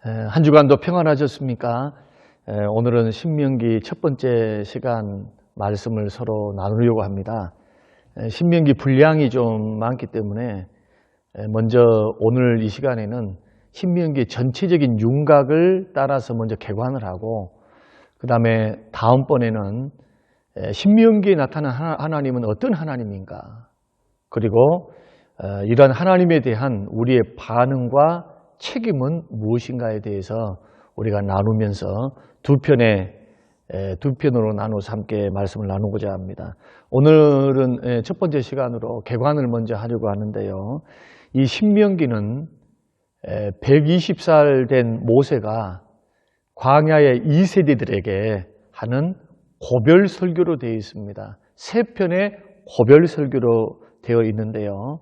한 주간도 평안하셨습니까? 오늘은 신명기 첫 번째 시간 말씀을 서로 나누려고 합니다. 신명기 분량이 좀 많기 때문에 먼저 오늘 이 시간에는 신명기 전체적인 윤곽을 따라서 먼저 개관을 하고, 그 다음에 다음번에는 신명기에 나타난 하나님은 어떤 하나님인가, 그리고 이런 하나님에 대한 우리의 반응과 책임은 무엇인가에 대해서 우리가 나누면서 두 편으로 나눠서 함께 말씀을 나누고자 합니다. 오늘은 첫 번째 시간으로 개관을 먼저 하려고 하는데요. 이 신명기는 120살 된 모세가 광야의 2세대들에게 하는 고별 설교로 되어 있습니다. 세 편의 고별 설교로 되어 있는데요.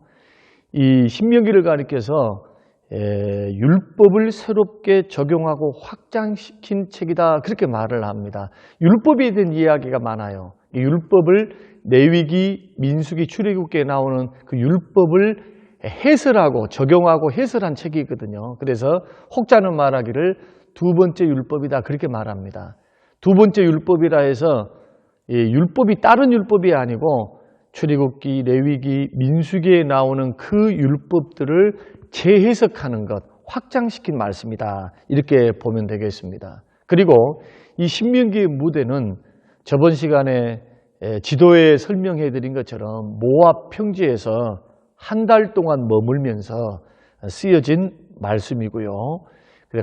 이 신명기를 가리켜서 율법을 새롭게 적용하고 확장시킨 책이다, 그렇게 말을 합니다. 율법에 대한 이야기가 많아요. 이 율법을 레위기, 민수기, 출애굽기에 나오는 그 율법을 해설하고 적용하고 해설한 책이거든요. 그래서 혹자는 말하기를 두 번째 율법이다, 그렇게 말합니다. 두 번째 율법이라 해서 율법이 다른 율법이 아니고 출애굽기, 레위기, 민수기에 나오는 그 율법들을 재해석하는 것, 확장시킨 말씀이다, 이렇게 보면 되겠습니다. 그리고 이 신명기의 무대는 저번 시간에 지도에 설명해 드린 것처럼 모압 평지에서 한 달 동안 머물면서 쓰여진 말씀이고요.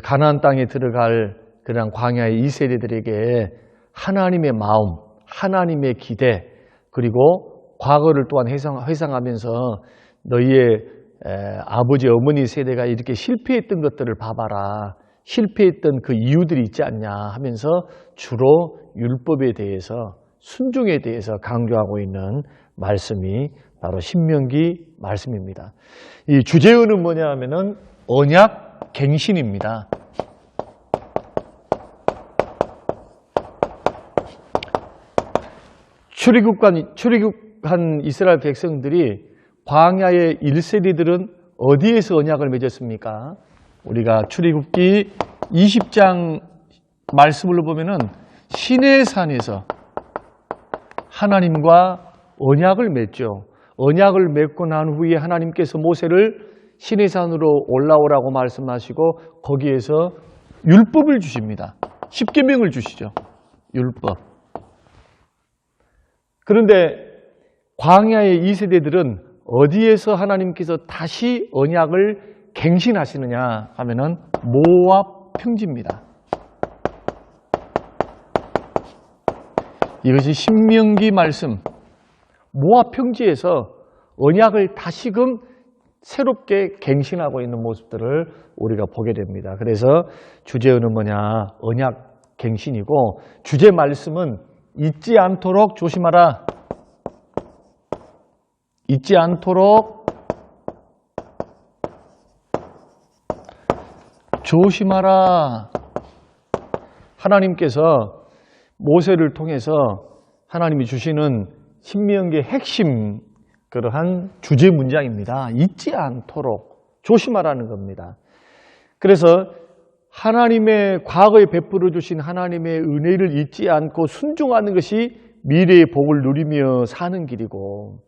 가나안 땅에 들어갈 그런 광야의 2세대들에게 하나님의 마음, 하나님의 기대, 그리고 과거를 또한 회상하면서 너희의 아버지, 어머니 세대가 이렇게 실패했던 것들을 봐봐라, 실패했던 그 이유들이 있지 않냐 하면서 주로 율법에 대해서, 순종에 대해서 강조하고 있는 말씀이 바로 신명기 말씀입니다. 이 주제어는 뭐냐 하면은 언약 갱신입니다. 출애굽한 이스라엘 백성들이 광야의 1세대들은 어디에서 언약을 맺었습니까? 우리가 출애굽기 20장 말씀을 보면은 시내산에서 하나님과 언약을 맺죠. 언약을 맺고 난 후에 하나님께서 모세를 시내산으로 올라오라고 말씀하시고 거기에서 율법을 주십니다. 십계명을 주시죠. 율법. 그런데 광야의 2세대들은 어디에서 하나님께서 다시 언약을 갱신하시느냐 하면은 모압 평지입니다. 이것이 신명기 말씀, 모압 평지에서 언약을 다시금 새롭게 갱신하고 있는 모습들을 우리가 보게 됩니다. 그래서 주제어는 뭐냐? 언약 갱신이고, 주제 말씀은 잊지 않도록 조심하라. 잊지 않도록 조심하라. 하나님께서 모세를 통해서 하나님이 주시는 신명기의 핵심 그러한 주제 문장입니다. 잊지 않도록 조심하라는 겁니다. 그래서 하나님의 과거에 베풀어 주신 하나님의 은혜를 잊지 않고 순종하는 것이 미래의 복을 누리며 사는 길이고,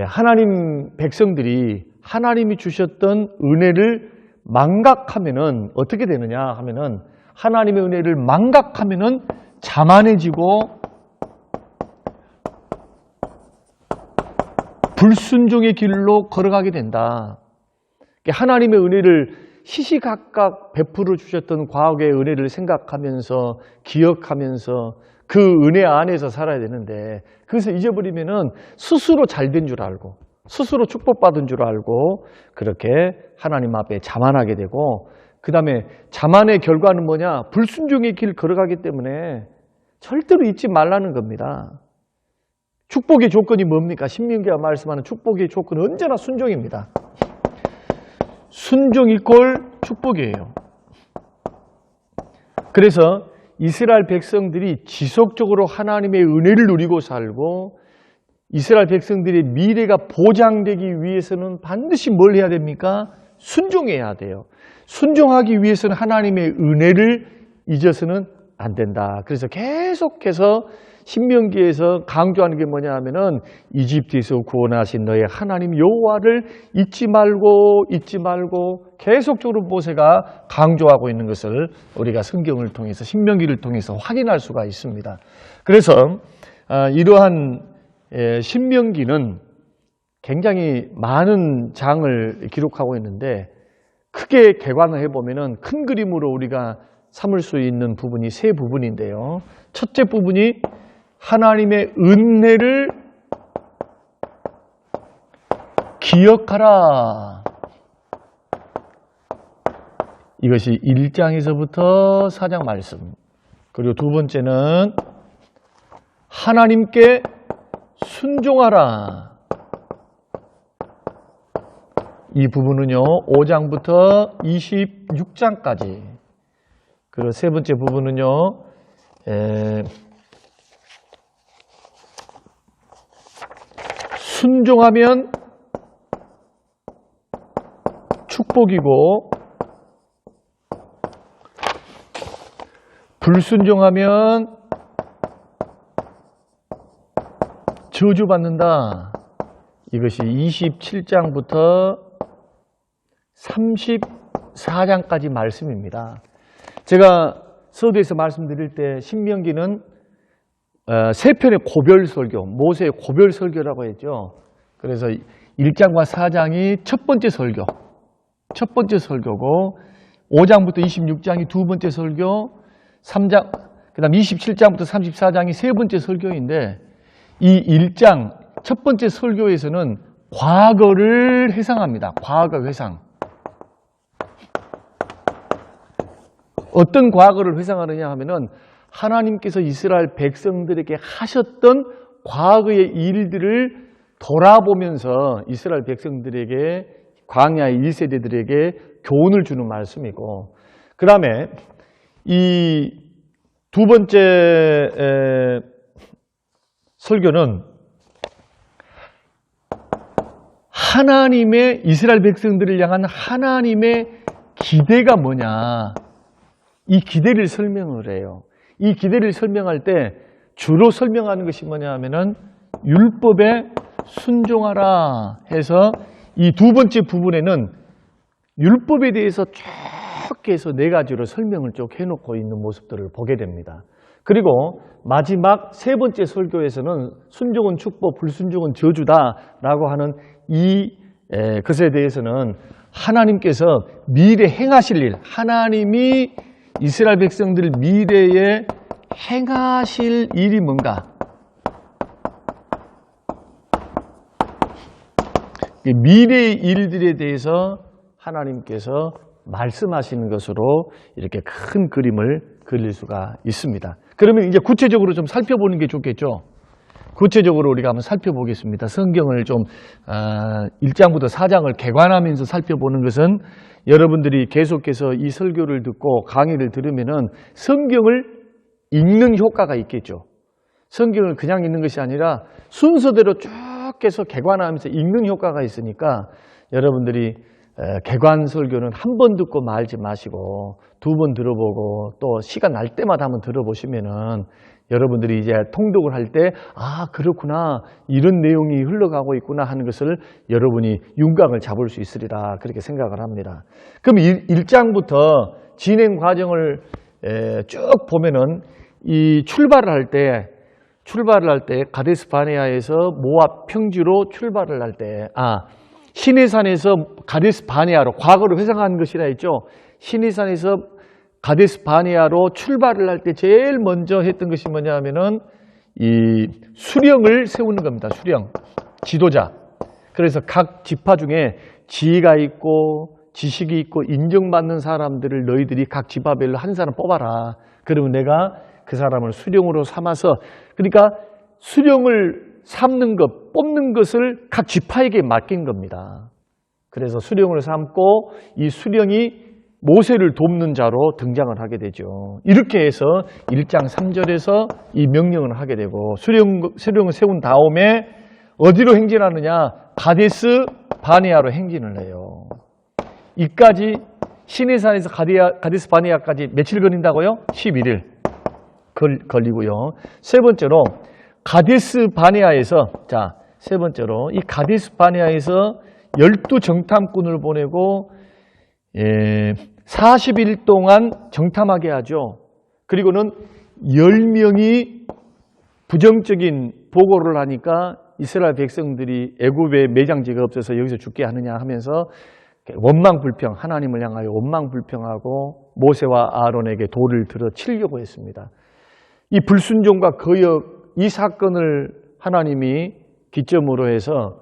하나님 백성들이 하나님이 주셨던 은혜를 망각하면은 어떻게 되느냐 하면은, 하나님의 은혜를 망각하면은 자만해지고 불순종의 길로 걸어가게 된다. 하나님의 은혜를 시시각각 베풀어 주셨던 과거의 은혜를 생각하면서, 기억하면서 그 은혜 안에서 살아야 되는데, 그것을 잊어버리면은 스스로 잘된 줄 알고, 스스로 축복받은 줄 알고 그렇게 하나님 앞에 자만하게 되고, 그 다음에 자만의 결과는 뭐냐? 불순종의 길 걸어가기 때문에 절대로 잊지 말라는 겁니다. 축복의 조건이 뭡니까? 신명기가 말씀하는 축복의 조건은 언제나 순종입니다. 순종 이꼴 축복이에요. 그래서 이스라엘 백성들이 지속적으로 하나님의 은혜를 누리고 살고, 이스라엘 백성들의 미래가 보장되기 위해서는 반드시 뭘 해야 됩니까? 순종해야 돼요. 순종하기 위해서는 하나님의 은혜를 잊어서는 안 된다. 그래서 계속해서 신명기에서 강조하는 게 뭐냐 하면은 이집트에서 구원하신 너의 하나님 여호와를 잊지 말고 계속적으로 모세가 강조하고 있는 것을 우리가 성경을 통해서 신명기를 통해서 확인할 수가 있습니다. 그래서 이러한 신명기는 굉장히 많은 장을 기록하고 있는데 크게 개관을 해보면은 큰 그림으로 우리가 삼을 수 있는 부분이 세 부분인데요. 첫째 부분이 하나님의 은혜를 기억하라. 이것이 1장에서부터 4장 말씀. 그리고 두 번째는 하나님께 순종하라. 이 부분은요, 5장부터 26장까지. 그리고 세 번째 부분은요, 순종하면 축복이고, 불순종하면 저주받는다. 이것이 27장부터 34장까지 말씀입니다. 제가 서두에서 말씀드릴 때 신명기는 세 편의 고별설교, 모세의 고별설교라고 했죠. 그래서 1장과 4장이 첫 번째 설교고 5장부터 26장이 두 번째 설교, 3장, 그 다음 27장부터 34장이 세 번째 설교인데 이 1장 첫 번째 설교에서는 과거를 회상합니다. 과거 회상. 어떤 과거를 회상하느냐 하면은 하나님께서 이스라엘 백성들에게 하셨던 과거의 일들을 돌아보면서 이스라엘 백성들에게 광야의 1세대들에게 교훈을 주는 말씀이고, 그 다음에 이 두 번째 설교는 하나님의 이스라엘 백성들을 향한 하나님의 기대가 뭐냐, 이 기대를 설명을 해요. 이 기대를 설명할 때 주로 설명하는 것이 뭐냐 하면은 율법에 순종하라 해서 이 두 번째 부분에는 율법에 대해서 쭉 해서 네 가지로 설명을 쭉 해놓고 있는 모습들을 보게 됩니다. 그리고 마지막 세 번째 설교에서는 순종은 축복, 불순종은 저주다라고 하는 이 것에 대해서는 하나님께서 미래 행하실 일, 하나님이 이스라엘 백성들 미래에 행하실 일이 뭔가, 미래의 일들에 대해서 하나님께서 말씀하시는 것으로 이렇게 큰 그림을 그릴 수가 있습니다. 그러면 이제 구체적으로 좀 살펴보는 게 좋겠죠. 구체적으로 우리가 한번 살펴보겠습니다. 성경을 좀 1장부터 4장을 개관하면서 살펴보는 것은 여러분들이 계속해서 이 설교를 듣고 강의를 들으면은 성경을 읽는 효과가 있겠죠. 성경을 그냥 읽는 것이 아니라 순서대로 쭉 해서 개관하면서 읽는 효과가 있으니까 여러분들이 개관 설교는 한 번 듣고 말지 마시고 두 번 들어보고 또 시간 날 때마다 한번 들어보시면은 여러분들이 이제 통독을 할 때 아, 그렇구나, 이런 내용이 흘러가고 있구나 하는 것을 여러분이 윤곽을 잡을 수 있으리라, 그렇게 생각을 합니다. 그럼 1장부터 진행 과정을 쭉 보면은 이 출발을 할 때 가데스 바네아에서 모압 평지로 출발을 할 때, 시내산에서 가데스 바네아로, 과거를 회상하는 것이라 했죠. 시내산에서 가데스 바네아로 출발을 할 때 제일 먼저 했던 것이 뭐냐 하면은 이 수령을 세우는 겁니다. 수령, 지도자. 그래서 각 지파 중에 지혜가 있고 지식이 있고 인정받는 사람들을 너희들이 각 지파별로 한 사람 뽑아라. 그러면 내가 그 사람을 수령으로 삼아서, 그러니까 수령을 삼는 것, 뽑는 것을 각 지파에게 맡긴 겁니다. 그래서 수령을 삼고 이 수령이 모세를 돕는 자로 등장을 하게 되죠. 이렇게 해서 1장 3절에서 이 명령을 하게 되고, 수령을 세운 다음에 어디로 행진하느냐? 가데스 바네아로 행진을 해요. 이까지 시내산에서 가데스 바네아까지 며칠 걸린다고요? 11일 걸리고요. 세 번째로 가데스 바네아에서 세 번째로 이 가데스 바네아에서 12정탐꾼을 보내고 40일 동안 정탐하게 하죠. 그리고는 10명이 부정적인 보고를 하니까 이스라엘 백성들이 애굽에 매장지가 없어서 여기서 죽게 하느냐 하면서 원망불평, 하나님을 향하여 원망불평하고 모세와 아론에게 돌을 들어 치려고 했습니다. 이 불순종과 거역, 이 사건을 하나님이 기점으로 해서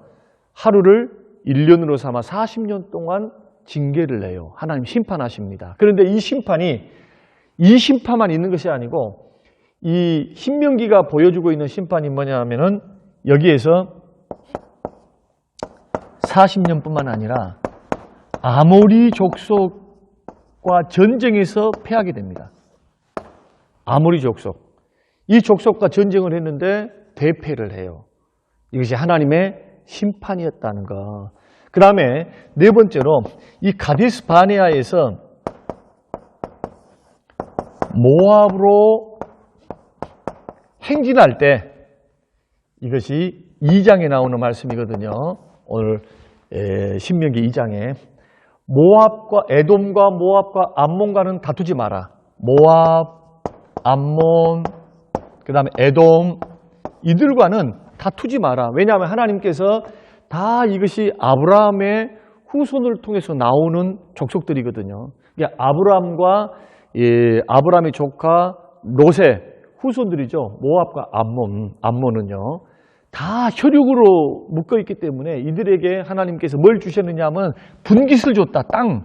하루를 1년으로 삼아 40년 동안 징계를 내요. 하나님 심판하십니다. 그런데 이 심판만 있는 것이 아니고 이 신명기가 보여주고 있는 심판이 뭐냐 하면은 여기에서 40년뿐만 아니라 아모리 족속과 전쟁에서 패하게 됩니다. 아모리 족속. 이 족속과 전쟁을 했는데 대패를 해요. 이것이 하나님의 심판이었다는 것. 그 다음에 네 번째로 이 가데스 바네아에서 모압으로 행진할 때 이것이 2장에 나오는 말씀이거든요. 오늘 신명기 2장에 모압과 에돔과 모압과 암몬과는 다투지 마라. 모압, 암몬, 그 다음에 에돔 이들과는 다투지 마라. 왜냐하면 하나님께서 다 이것이 아브라함의 후손을 통해서 나오는 족속들이거든요. 아브라함과 아브라함의 조카 롯의 후손들이죠. 모압과 암몬은요. 다 혈육으로 묶어있기 때문에 이들에게 하나님께서 뭘 주셨느냐 하면 분깃을 줬다. 땅,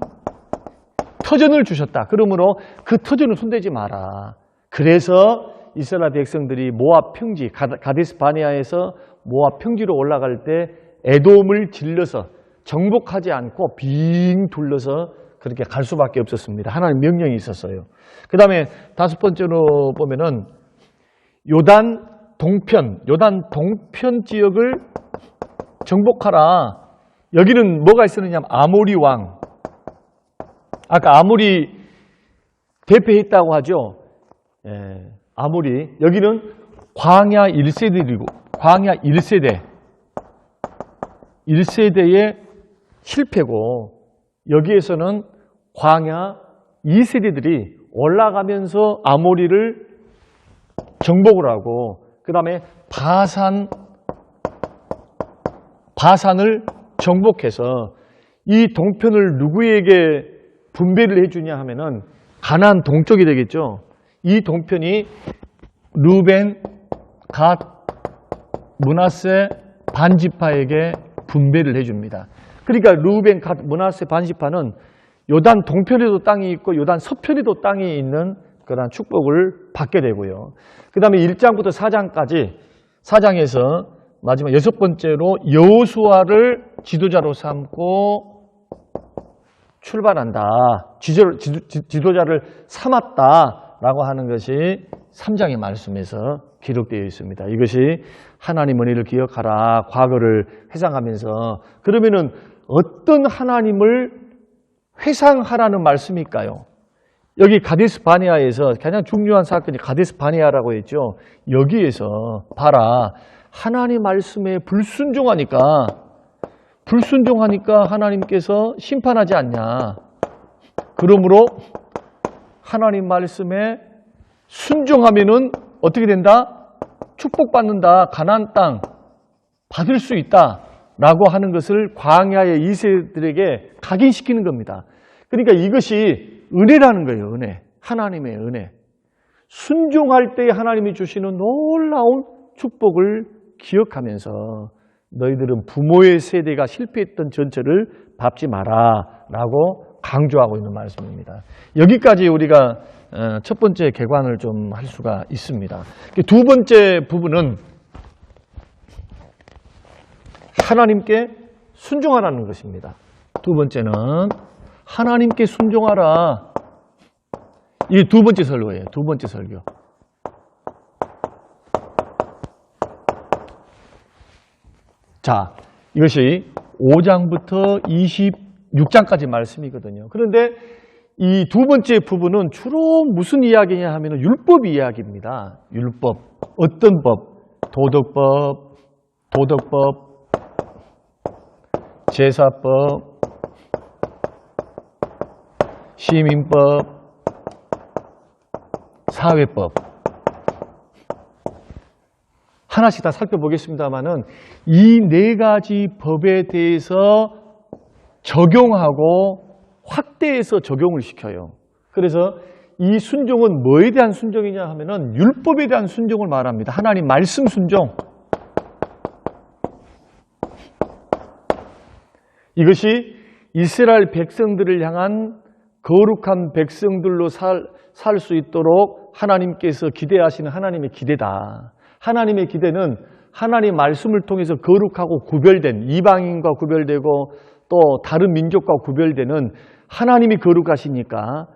터전을 주셨다. 그러므로 그 터전을 손대지 마라. 그래서 이스라엘 백성들이 모압 평지, 가데스 바네아에서 모압 평지로 올라갈 때 에돔을 질러서 정복하지 않고 빙 둘러서 그렇게 갈 수밖에 없었습니다. 하나님 명령이 있었어요. 그 다음에 다섯 번째로 보면은 요단 동편 지역을 정복하라. 여기는 뭐가 있었느냐 하면 아모리 왕. 아까 아모리 대패했다고 하죠. 아모리. 여기는 광야 1세대이고 광야 1세대의 실패고 여기에서는 광야 2세대들이 올라가면서 아모리를 정복을 하고 그 다음에 바산을 정복해서 이 동편을 누구에게 분배를 해주냐 하면은 가나안 동쪽이 되겠죠. 이 동편이 루벤, 갓, 므낫세, 반지파에게 분배를 해줍니다. 그러니까 루벤, 갓, 므낫세, 반지파는 요단 동편에도 땅이 있고 요단 서편에도 땅이 있는 그런 축복을 받게 되고요. 그 다음에 1장부터 4장까지 4장에서 마지막 여섯 번째로 여호수아를 지도자로 삼고 출발한다. 지도자를 삼았다라고 하는 것이 3장의 말씀에서 기록되어 있습니다. 이것이 하나님 은혜를 기억하라. 과거를 회상하면서 그러면은 어떤 하나님을 회상하라는 말씀일까요? 여기 가데스 바네아에서 가장 중요한 사건이 가데스 바네아라고 했죠. 여기에서 봐라. 하나님 말씀에 불순종하니까 하나님께서 심판하지 않냐. 그러므로 하나님 말씀에 순종하면은 어떻게 된다? 축복받는다. 가나안 땅 받을 수 있다라고 하는 것을 광야의 2세들에게 각인시키는 겁니다. 그러니까 이것이 은혜라는 거예요. 은혜. 하나님의 은혜. 순종할 때 하나님이 주시는 놀라운 축복을 기억하면서 너희들은 부모의 세대가 실패했던 전철을 밟지 마라 라고 강조하고 있는 말씀입니다. 여기까지 우리가 첫 번째 개관을 좀 할 수가 있습니다. 두 번째 부분은 하나님께 순종하라는 것입니다. 두 번째는 하나님께 순종하라. 이게 두 번째 설교예요. 두 번째 설교. 자, 이것이 5장부터 6장까지 말씀이거든요. 그런데 이 두 번째 부분은 주로 무슨 이야기냐 하면 율법 이야기입니다. 율법. 어떤 법? 도덕법, 제사법, 시민법, 사회법. 하나씩 다 살펴보겠습니다만은 이 네 가지 법에 대해서 적용하고 확대해서 적용을 시켜요. 그래서 이 순종은 뭐에 대한 순종이냐 하면은 율법에 대한 순종을 말합니다. 하나님 말씀 순종. 이것이 이스라엘 백성들을 향한 거룩한 백성들로 살 수 있도록 하나님께서 기대하시는 하나님의 기대다. 하나님의 기대는 하나님 말씀을 통해서 거룩하고 구별된 이방인과 구별되고 또 다른 민족과 구별되는 하나님이 거룩하시니까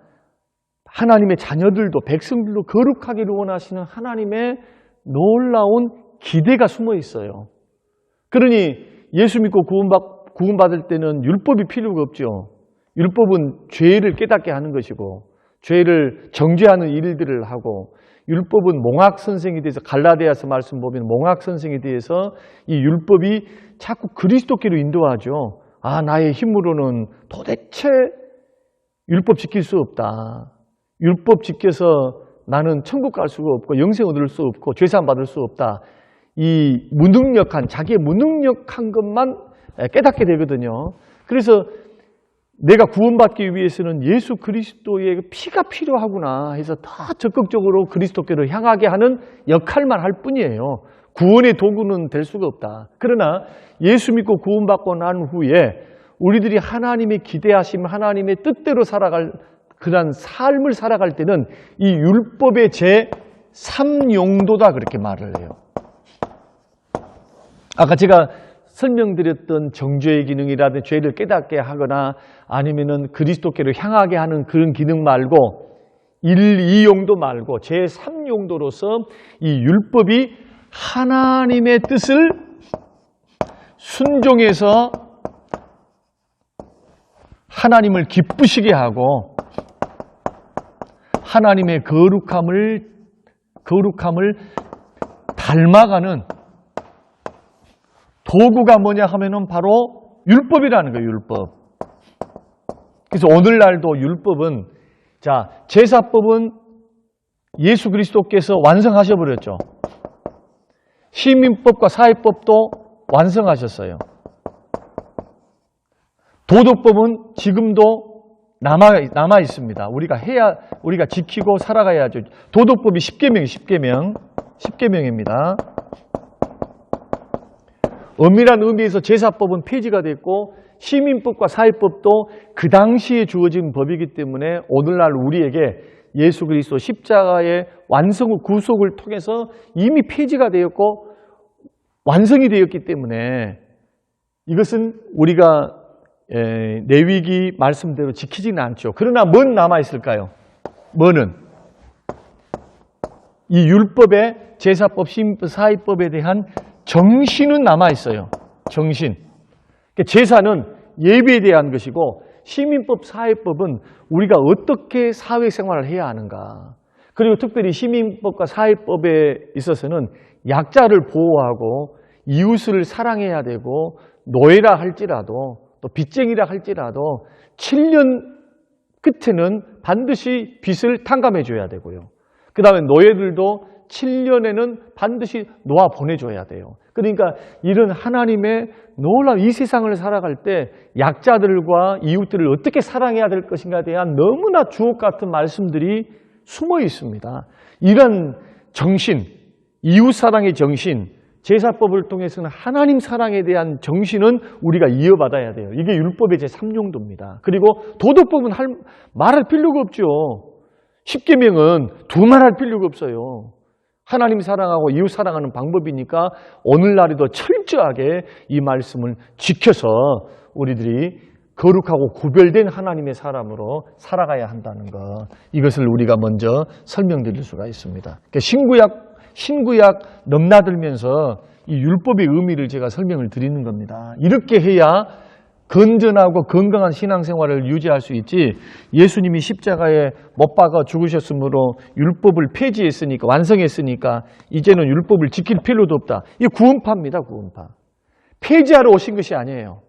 하나님의 자녀들도 백성들도 거룩하기를 원하시는 하나님의 놀라운 기대가 숨어 있어요. 그러니 예수 믿고 구원받을 때는 율법이 필요가 없죠. 율법은 죄를 깨닫게 하는 것이고 죄를 정죄하는 일들을 하고 율법은 몽학 선생에 대해서 갈라디아서 말씀 보면 몽학 선생에 대해서 이 율법이 자꾸 그리스도께로 인도하죠. 아, 나의 힘으로는 도대체 율법 지킬 수 없다. 율법 지켜서 나는 천국 갈 수가 없고 영생 얻을 수 없고 죄사함 받을 수 없다. 이 무능력한 자기의 무능력한 것만 깨닫게 되거든요. 그래서 내가 구원받기 위해서는 예수 그리스도의 피가 필요하구나 해서 더 적극적으로 그리스도께로 향하게 하는 역할만 할 뿐이에요. 구원의 도구는 될 수가 없다. 그러나 예수 믿고 구원받고 난 후에 우리들이 하나님의 기대하심, 하나님의 뜻대로 살아갈 그런 삶을 살아갈 때는 이 율법의 제3용도다 그렇게 말을 해요. 아까 제가 설명드렸던 정죄의 기능이라든지 죄를 깨닫게 하거나 아니면은 그리스도께로 향하게 하는 그런 기능 말고 1, 2용도 말고 제3용도로서 이 율법이 하나님의 뜻을 순종해서 하나님을 기쁘시게 하고 하나님의 거룩함을 닮아가는 도구가 뭐냐 하면은 바로 율법이라는 거예요, 율법. 그래서 오늘날도 율법은, 자, 제사법은 예수 그리스도께서 완성하셔버렸죠. 시민법과 사회법도 완성하셨어요. 도덕법은 지금도 남아 있습니다. 우리가 지키고 살아가야죠. 도덕법이 10계명입니다. 엄밀한 의미에서 제사법은 폐지가 됐고 시민법과 사회법도 그 당시에 주어진 법이기 때문에 오늘날 우리에게 예수 그리스도 십자가의 완성 후 구속을 통해서 이미 폐지가 되었고 완성이 되었기 때문에 이것은 우리가 레위기 말씀대로 지키지는 않죠. 그러나 뭔 남아있을까요? 뭐는? 이 율법의 제사법, 시민법, 사회법에 대한 정신은 남아있어요. 정신. 제사는 예배에 대한 것이고 시민법, 사회법은 우리가 어떻게 사회생활을 해야 하는가. 그리고 특별히 시민법과 사회법에 있어서는 약자를 보호하고 이웃을 사랑해야 되고 노예라 할지라도 또 빚쟁이라 할지라도 7년 끝에는 반드시 빚을 탕감해 줘야 되고요. 그 다음에 노예들도 7년에는 반드시 놓아 보내줘야 돼요. 그러니까 이런 하나님의 놀라운 이 세상을 살아갈 때 약자들과 이웃들을 어떻게 사랑해야 될 것인가에 대한 너무나 주옥 같은 말씀들이 숨어 있습니다. 이런 정신, 이웃 사랑의 정신, 제사법을 통해서는 하나님 사랑에 대한 정신은 우리가 이어받아야 돼요. 이게 율법의 제3용도입니다. 그리고 도덕법은 말할 필요가 없죠. 십계명은 두말할 필요가 없어요. 하나님 사랑하고 이웃 사랑하는 방법이니까 오늘날에도 철저하게 이 말씀을 지켜서 우리들이 거룩하고 구별된 하나님의 사람으로 살아가야 한다는 것, 이것을 우리가 먼저 설명드릴 수가 있습니다. 그러니까 신구약 넘나들면서 이 율법의 의미를 제가 설명을 드리는 겁니다. 이렇게 해야 건전하고 건강한 신앙생활을 유지할 수 있지, 예수님이 십자가에 못 박아 죽으셨으므로 율법을 폐지했으니까, 완성했으니까 이제는 율법을 지킬 필요도 없다. 이게 구원파입니다. 구원파. 폐지하러 오신 것이 아니에요.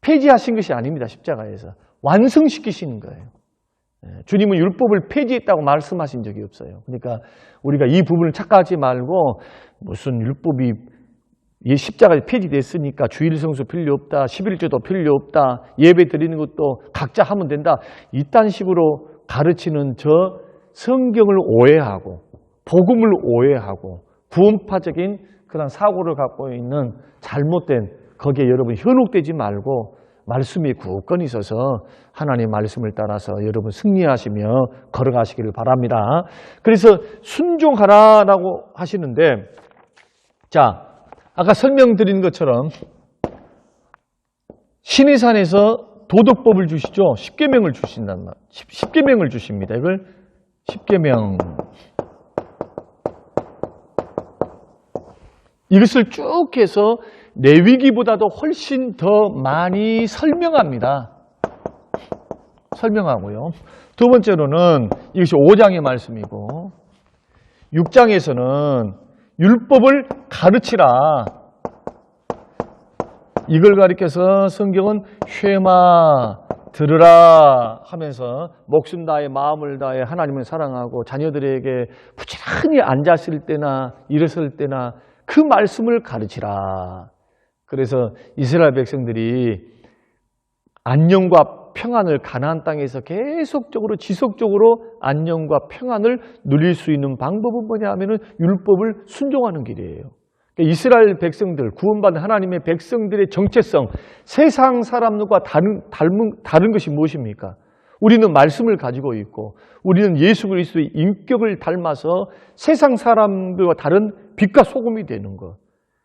폐지하신 것이 아닙니다. 십자가에서 완성시키시는 거예요. 주님은 율법을 폐지했다고 말씀하신 적이 없어요. 그러니까 우리가 이 부분을 착각하지 말고, 무슨 율법이 십자가에 폐지됐으니까 주일 성수 필요 없다, 11조도 필요 없다, 예배 드리는 것도 각자 하면 된다, 이딴 식으로 가르치는 저 성경을 오해하고 복음을 오해하고 구원파적인 그런 사고를 갖고 있는 잘못된, 거기에 여러분 현혹되지 말고 말씀이 굳건히 있어서 하나님의 말씀을 따라서 여러분 승리하시며 걸어가시기를 바랍니다. 그래서 순종하라라고 하시는데, 자, 아까 설명드린 것처럼 시내산에서 도덕법을 주시죠. 십계명을 주신단 말. 십계명을 주십니다. 이걸 십계명. 이것을 쭉 해서 레위기보다도 훨씬 더 많이 설명합니다. 설명하고요. 두 번째로는 이것이 5장의 말씀이고, 6장에서는 율법을 가르치라. 이걸 가리켜서 성경은 쉐마, 들으라 하면서 목숨 다해 마음을 다해 하나님을 사랑하고 자녀들에게 부지런히 앉았을 때나 일었을 때나 그 말씀을 가르치라. 그래서 이스라엘 백성들이 안녕과 평안을 가나안 땅에서 계속적으로 지속적으로 안녕과 평안을 누릴 수 있는 방법은 뭐냐 하면은 율법을 순종하는 길이에요. 그러니까 이스라엘 백성들, 구원받은 하나님의 백성들의 정체성, 세상 사람들과 다른 것이 무엇입니까? 우리는 말씀을 가지고 있고, 우리는 예수 그리스도의 인격을 닮아서 세상 사람들과 다른 빛과 소금이 되는 것.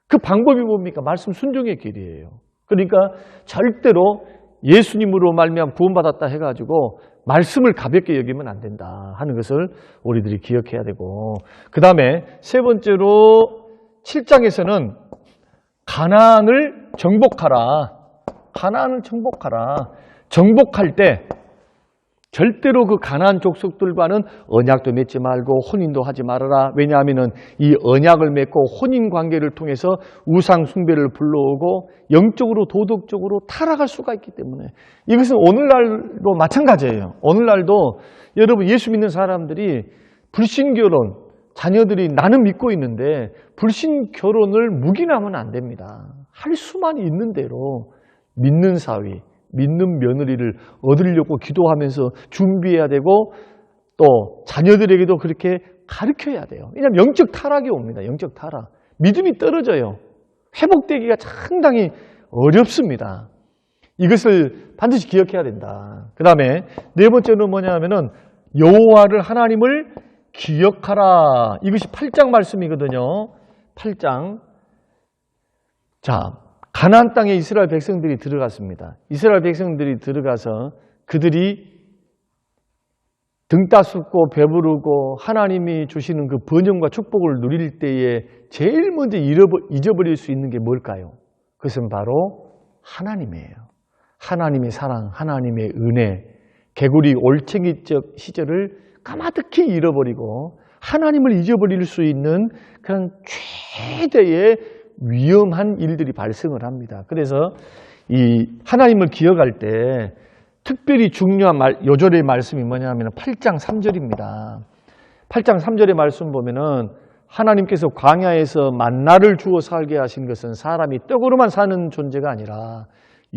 그 방법이 뭡니까? 말씀 순종의 길이에요. 그러니까 절대로 예수님으로 말미암아 구원받았다 해가지고 말씀을 가볍게 여기면 안 된다 하는 것을 우리들이 기억해야 되고, 그 다음에 세 번째로 7장에서는 가나안을 정복하라. 가나안을 정복하라. 정복할 때 절대로 그 가나안 족속들과는 언약도 맺지 말고 혼인도 하지 말아라. 왜냐하면 이 언약을 맺고 혼인 관계를 통해서 우상 숭배를 불러오고 영적으로 도덕적으로 타락할 수가 있기 때문에, 이것은 오늘날도 마찬가지예요. 오늘날도 여러분 예수 믿는 사람들이 불신결혼, 자녀들이 나는 믿고 있는데 불신결혼을 묵인하면 안 됩니다. 할 수만 있는 대로 믿는 사위, 믿는 며느리를 얻으려고 기도하면서 준비해야 되고, 또 자녀들에게도 그렇게 가르쳐야 돼요. 왜냐하면 영적 타락이 옵니다. 영적 타락. 믿음이 떨어져요. 회복되기가 상당히 어렵습니다. 이것을 반드시 기억해야 된다. 그 다음에 네 번째는 뭐냐 하면은 여호와를 하나님을 기억하라. 이것이 8장 말씀이거든요. 8장. 자, 가나안 땅에 이스라엘 백성들이 들어갔습니다. 이스라엘 백성들이 들어가서 그들이 등 따숩고 배부르고 하나님이 주시는 그 번영과 축복을 누릴 때에 제일 먼저 잊어버릴 수 있는 게 뭘까요? 그것은 바로 하나님이에요. 하나님의 사랑, 하나님의 은혜, 개구리 올챙이적 시절을 까마득히 잃어버리고 하나님을 잊어버릴 수 있는 그런 최대의 위험한 일들이 발생을 합니다. 그래서 이 하나님을 기억할 때 특별히 중요한 요절의 말씀이 뭐냐면 8장 3절입니다. 8장 3절의 말씀 보면은 하나님께서 광야에서 만나를 주어 살게 하신 것은 사람이 떡으로만 사는 존재가 아니라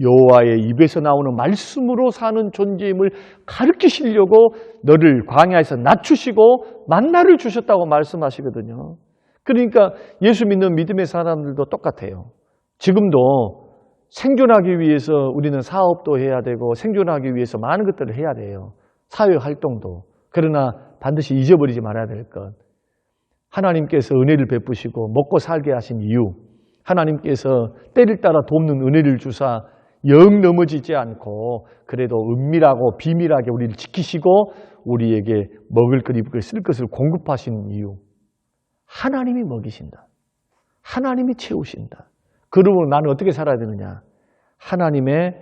여호와의 입에서 나오는 말씀으로 사는 존재임을 가르치시려고 너를 광야에서 낮추시고 만나를 주셨다고 말씀하시거든요. 그러니까 예수 믿는 믿음의 사람들도 똑같아요. 지금도 생존하기 위해서 우리는 사업도 해야 되고 생존하기 위해서 많은 것들을 해야 돼요. 사회활동도. 그러나 반드시 잊어버리지 말아야 될 것. 하나님께서 은혜를 베푸시고 먹고 살게 하신 이유, 하나님께서 때를 따라 돕는 은혜를 주사 영 넘어지지 않고 그래도 은밀하고 비밀하게 우리를 지키시고 우리에게 먹을 것, 입을 것, 쓸 것을 공급하신 이유, 하나님이 먹이신다. 하나님이 채우신다. 그러므로 나는 어떻게 살아야 되느냐? 하나님의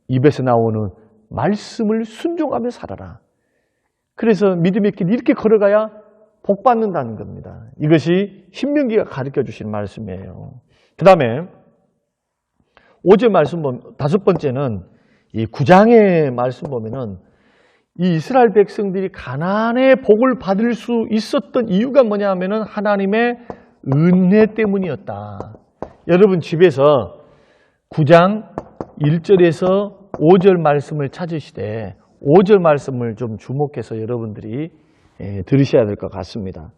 입에서 나오는 말씀을 순종하며 살아라. 그래서 믿음의 길 이렇게 걸어가야 복 받는다는 겁니다. 이것이 신명기가 가르쳐 주신 말씀이에요. 그 다음에 5절 말씀 보면, 5번째는 이 9장의 말씀 보면은 이 이스라엘 백성들이 가나안의 복을 받을 수 있었던 이유가 뭐냐 하면은 하나님의 은혜 때문이었다. 여러분 집에서 9장 1절에서 5절 말씀을 찾으시되 5절 말씀을 좀 주목해서 여러분들이 들으셔야 될 것 같습니다.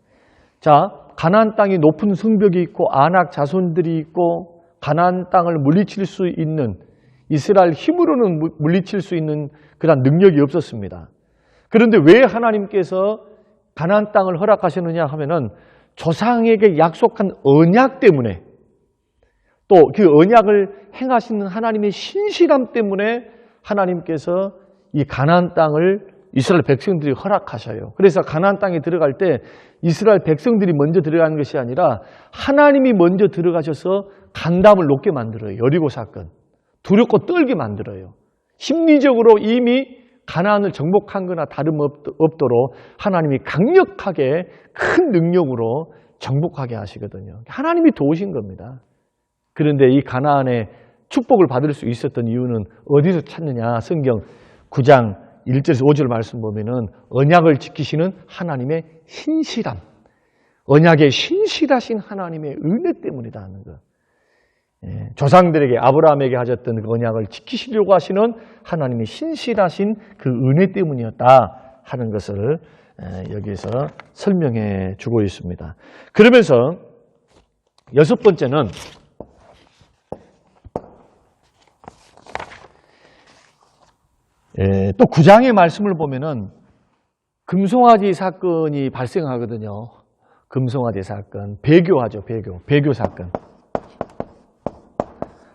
자, 가나안 땅에 높은 성벽이 있고 아낙 자손들이 있고 가나안 땅을 물리칠 수 있는, 이스라엘 힘으로는 물리칠 수 있는 그런 능력이 없었습니다. 그런데 왜 하나님께서 가나안 땅을 허락하셨느냐 하면은 조상에게 약속한 언약 때문에, 또 그 언약을 행하시는 하나님의 신실함 때문에 하나님께서 이 가나안 땅을 이스라엘 백성들이 허락하셔요. 그래서 가나안 땅에 들어갈 때 이스라엘 백성들이 먼저 들어가는 것이 아니라 하나님이 먼저 들어가셔서 간담을 놓게 만들어요. 여리고 사건. 두렵고 떨게 만들어요. 심리적으로 이미 가나안을 정복한 거나 다름없도록 하나님이 강력하게 큰 능력으로 정복하게 하시거든요. 하나님이 도우신 겁니다. 그런데 이 가나안의 축복을 받을 수 있었던 이유는 어디서 찾느냐? 성경 9장 1절에서 5절 말씀 보면은 언약을 지키시는 하나님의 신실함, 언약에 신실하신 하나님의 은혜 때문이다 하는 것. 조상들에게, 아브라함에게 하셨던 그 언약을 지키시려고 하시는 하나님의 신실하신 그 은혜 때문이었다 하는 것을 여기서 설명해 주고 있습니다. 그러면서 6번째는 또 9장의 말씀을 보면은 금송아지 사건이 발생하거든요. 금송아지 사건, 배교하죠. 배교 사건.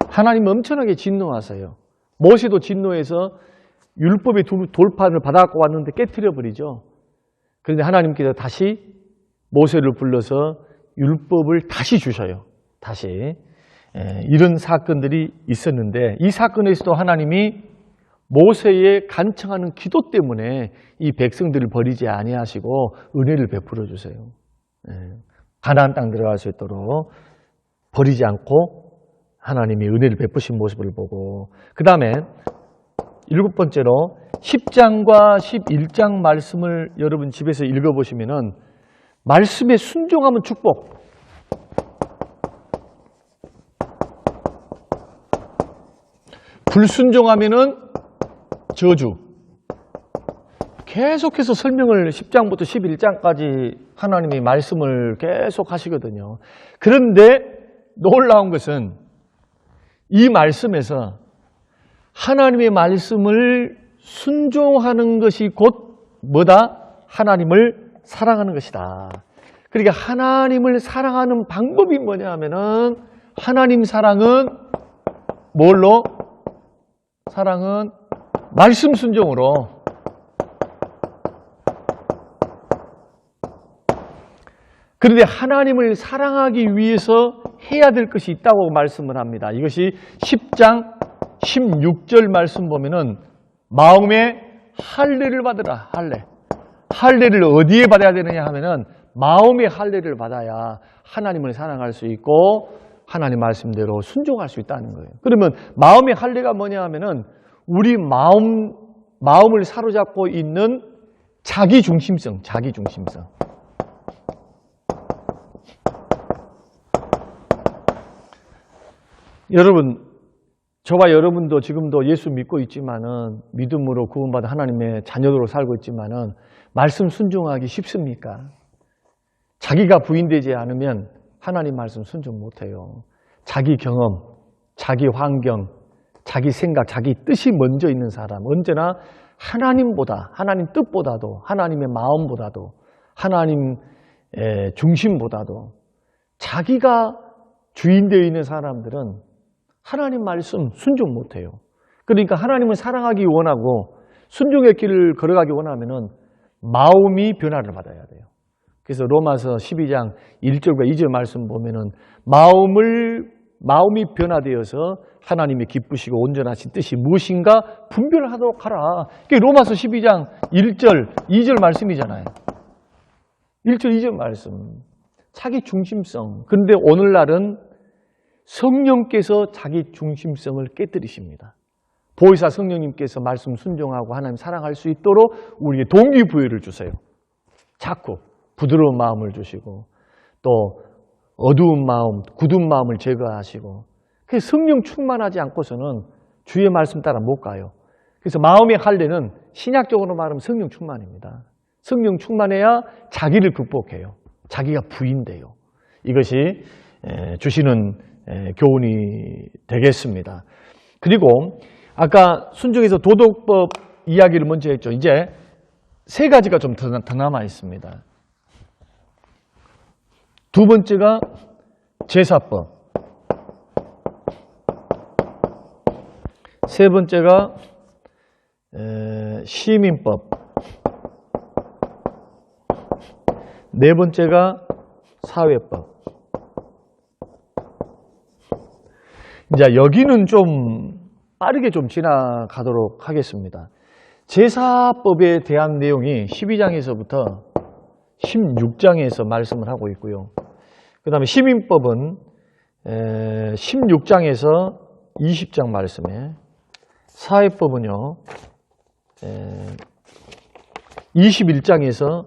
하나님 엄청나게 진노하세요. 모세도 진노해서 율법의 돌판을 받아갖고 왔는데 깨트려 버리죠. 그런데 하나님께서 다시 모세를 불러서 율법을 다시 주셔요. 다시. 이런 사건들이 있었는데 이 사건에서도 하나님이 모세의 간청하는 기도 때문에 이 백성들을 버리지 아니하시고 은혜를 베풀어 주세요. 가나안 땅 들어갈 수 있도록 버리지 않고 하나님이 은혜를 베푸신 모습을 보고, 그 다음에 7번째로 10장과 11장 말씀을 여러분 집에서 읽어보시면은 말씀에 순종하면 축복, 불순종하면은 저주. 계속해서 설명을 10장부터 11장까지 하나님이 말씀을 계속 하시거든요. 그런데 놀라운 것은 이 말씀에서 하나님의 말씀을 순종하는 것이 곧 뭐다? 하나님을 사랑하는 것이다. 그러니까 하나님을 사랑하는 방법이 뭐냐 하면은 하나님 사랑은 뭘로? 사랑은 말씀 순종으로. 그런데 하나님을 사랑하기 위해서 해야 될 것이 있다고 말씀을 합니다. 이것이 10장 16절 말씀 보면은 마음에 할례를 받으라. 할례를 어디에 받아야 되느냐 하면은 마음의 할례를 받아야 하나님을 사랑할 수 있고 하나님 말씀대로 순종할 수 있다는 거예요. 그러면 마음의 할례가 뭐냐 하면은 우리 마음을 사로잡고 있는 자기 중심성. 여러분, 저와 여러분도 지금도 예수 믿고 있지만은 믿음으로 구원받은 하나님의 자녀로 살고 있지만은 말씀 순종하기 쉽습니까? 자기가 부인되지 않으면 하나님 말씀 순종 못해요. 자기 경험, 자기 환경, 자기 생각, 자기 뜻이 먼저 있는 사람, 언제나 하나님보다, 하나님 뜻보다도, 하나님의 마음보다도, 하나님의 중심보다도 자기가 주인되어 있는 사람들은 하나님 말씀 순종 못해요. 그러니까 하나님을 사랑하기 원하고 순종의 길을 걸어가기 원하면은 마음이 변화를 받아야 돼요. 그래서 로마서 12장 1절과 2절 말씀 보면은 마음이 변화되어서 하나님의 기쁘시고 온전하신 뜻이 무엇인가 분별하도록 하라. 이게 로마서 12장 1절, 2절 말씀이잖아요. 1절, 2절 말씀. 자기 중심성. 그런데 오늘날은 성령께서 자기 중심성을 깨뜨리십니다. 보혜사 성령님께서 말씀 순종하고 하나님 사랑할 수 있도록 우리에게 동기부여를 주세요. 자꾸 부드러운 마음을 주시고 또 어두운 마음, 굳은 마음을 제거하시고 성령 충만하지 않고서는 주의 말씀 따라 못 가요. 그래서 마음의 할례는 신약적으로 말하면 성령 충만입니다. 성령 충만해야 자기를 극복해요. 자기가 부인돼요. 이것이 주시는 교훈이 되겠습니다. 그리고 아까 순종에서 도덕법 이야기를 먼저 했죠. 이제 세 가지가 좀 더 남아 있습니다. 두 번째가 제사법, 세 번째가 시민법, 네 번째가 사회법. 이제 여기는 좀 빠르게 좀 지나가도록 하겠습니다. 제사법에 대한 내용이 12장에서부터 16장에서 말씀을 하고 있고요. 그 다음에 시민법은 16장에서 20장 말씀에, 사회법은요 21장에서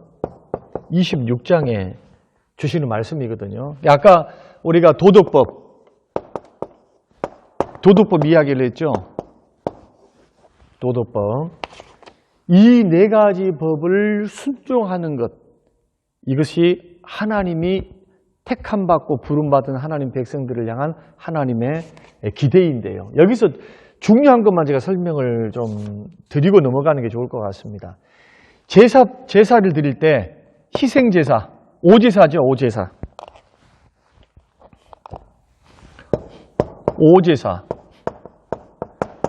26장에 주시는 말씀이거든요. 아까 우리가 도덕법 이야기를 했죠. 도덕법. 이 네 가지 법을 순종하는 것, 이것이 하나님이 택함받고 부름받은 하나님 백성들을 향한 하나님의 기대인데요. 여기서 중요한 것만 제가 설명을 좀 드리고 넘어가는 게 좋을 것 같습니다. 제사를 드릴 때 희생제사, 오제사죠. 오제사,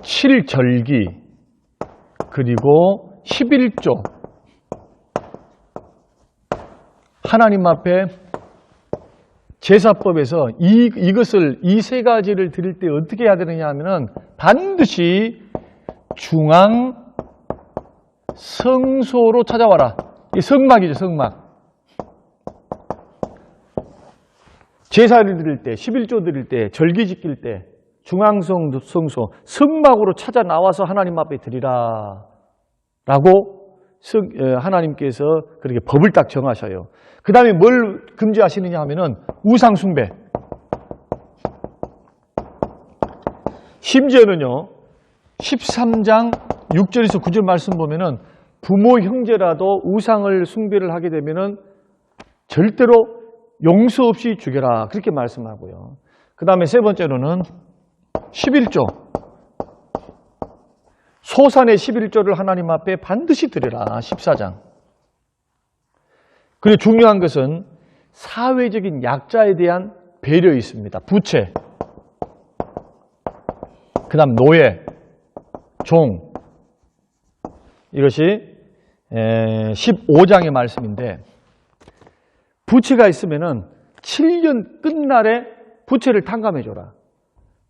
7절기, 그리고 11조. 하나님 앞에 제사법에서 이것을 이 세 가지를 드릴 때 어떻게 해야 되느냐 하면은 반드시 중앙 성소로 찾아와라. 이 성막이죠, 성막. 제사를 드릴 때, 11조 드릴 때, 절기 지킬 때 중앙성소, 성막으로 찾아 나와서 하나님 앞에 드리라 라고 하나님께서 그렇게 법을 딱 정하셔요. 그 다음에 뭘 금지하시느냐 하면은 우상 숭배. 심지어는요 13장 6절에서 9절 말씀 보면은 부모 형제라도 우상을 숭배를 하게 되면은 절대로 용서 없이 죽여라, 그렇게 말씀하고요. 그 다음에 세 번째로는 11조. 소산의 11조를 하나님 앞에 반드시 드리라, 14장. 그리고 중요한 것은 사회적인 약자에 대한 배려가 있습니다. 부채, 그 다음 노예, 종. 이것이 15장의 말씀인데, 부채가 있으면은 7년 끝날에 부채를 탕감해줘라.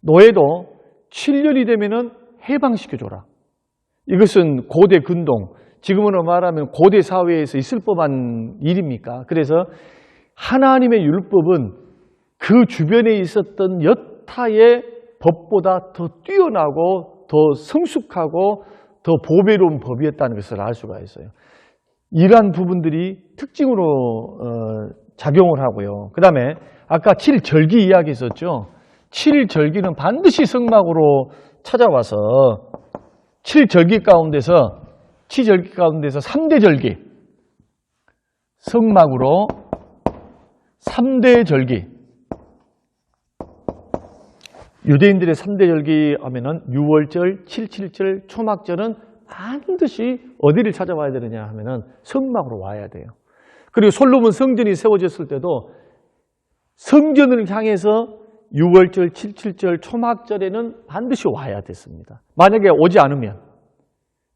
노예도 7년이 되면은 해방시켜줘라. 이것은 고대 근동, 지금으로 말하면 고대 사회에서 있을 법한 일입니까? 그래서 하나님의 율법은 그 주변에 있었던 여타의 법보다 더 뛰어나고 더 성숙하고 더 보배로운 법이었다는 것을 알 수가 있어요. 이러한 부분들이 특징으로 작용을 하고요. 그 다음에 아까 7절기 이야기 있었죠. 7절기는 반드시 성막으로 찾아와서 7절기 가운데서 3대 절기, 성막으로 3대 절기. 유대인들의 3대 절기 하면은 6월절, 7.7절, 초막절은 반드시 어디를 찾아와야 되느냐 하면은 성막으로 와야 돼요. 그리고 솔로몬 성전이 세워졌을 때도 성전을 향해서 6월절, 7.7절, 초막절에는 반드시 와야 됐습니다. 만약에 오지 않으면,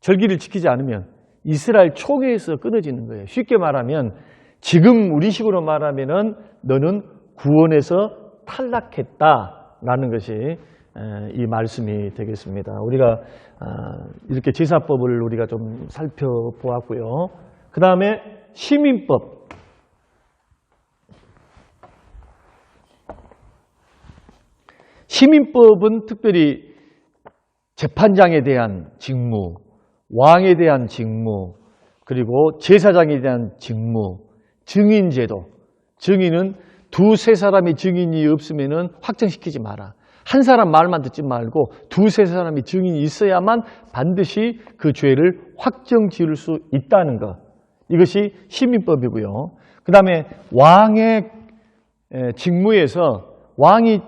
절기를 지키지 않으면 이스라엘 총회에서 끊어지는 거예요. 쉽게 말하면 지금 우리식으로 말하면은 너는 구원에서 탈락했다 있다라는 것이 이 말씀이 되겠습니다. 우리가 이렇게 제사법을 우리가 좀 살펴보았고요. 그 다음에 시민법. 시민법은 특별히 재판장에 대한 직무, 왕에 대한 직무, 그리고 제사장에 대한 직무, 증인제도. 증인은 두세 사람이 증인이 없으면 확정시키지 마라. 한 사람 말만 듣지 말고 두세 사람이 증인이 있어야만 반드시 그 죄를 확정 지을 수 있다는 것. 이것이 시민법이고요. 그 다음에 왕의 직무에서 왕이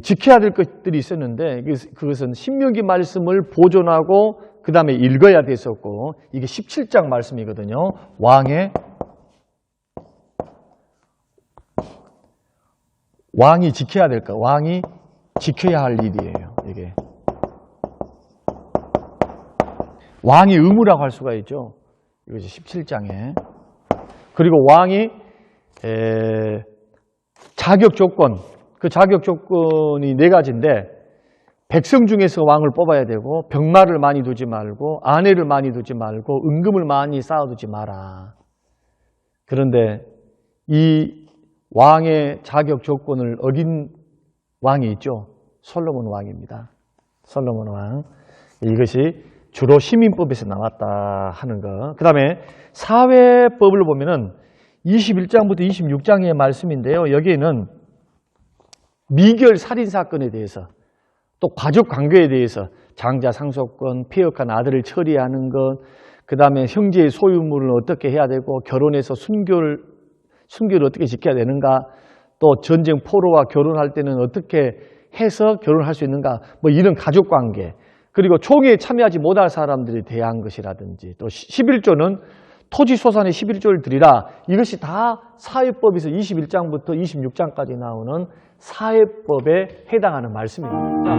지켜야 될 것들이 있었는데 그것은 신명기 말씀을 보존하고 그 다음에 읽어야 됐었고 이게 17장 말씀이거든요. 왕이 지켜야 될까? 왕이 지켜야 할 일이에요. 이게 왕이 의무라고 할 수가 있죠. 이것이 17장에. 그리고 왕이 자격 조건, 그 자격 조건이 4가지인데 백성 중에서 왕을 뽑아야 되고 병마를 많이 두지 말고 아내를 많이 두지 말고 은금을 많이 쌓아두지 마라. 그런데 이 왕의 자격 조건을 어긴 왕이 있죠. 솔로몬 왕입니다. 솔로몬 왕. 이것이 주로 시민법에서 나왔다 하는 것. 그 다음에 사회법을 보면은 21장부터 26장의 말씀인데요. 여기에는 미결 살인사건에 대해서 또 가족관계에 대해서 장자 상속권, 폐역한 아들을 처리하는 것, 그 다음에 형제의 소유물을 어떻게 해야 되고 결혼해서 순교를 어떻게 지켜야 되는가, 또 전쟁 포로와 결혼할 때는 어떻게 해서 결혼할 수 있는가, 뭐 이런 가족관계, 그리고 총회에 참여하지 못할 사람들에 대한 것이라든지, 또 11조는 토지소산의 11조를 드리라. 이것이 다 사회법에서 21장부터 26장까지 나오는 사회법에 해당하는 말씀입니다.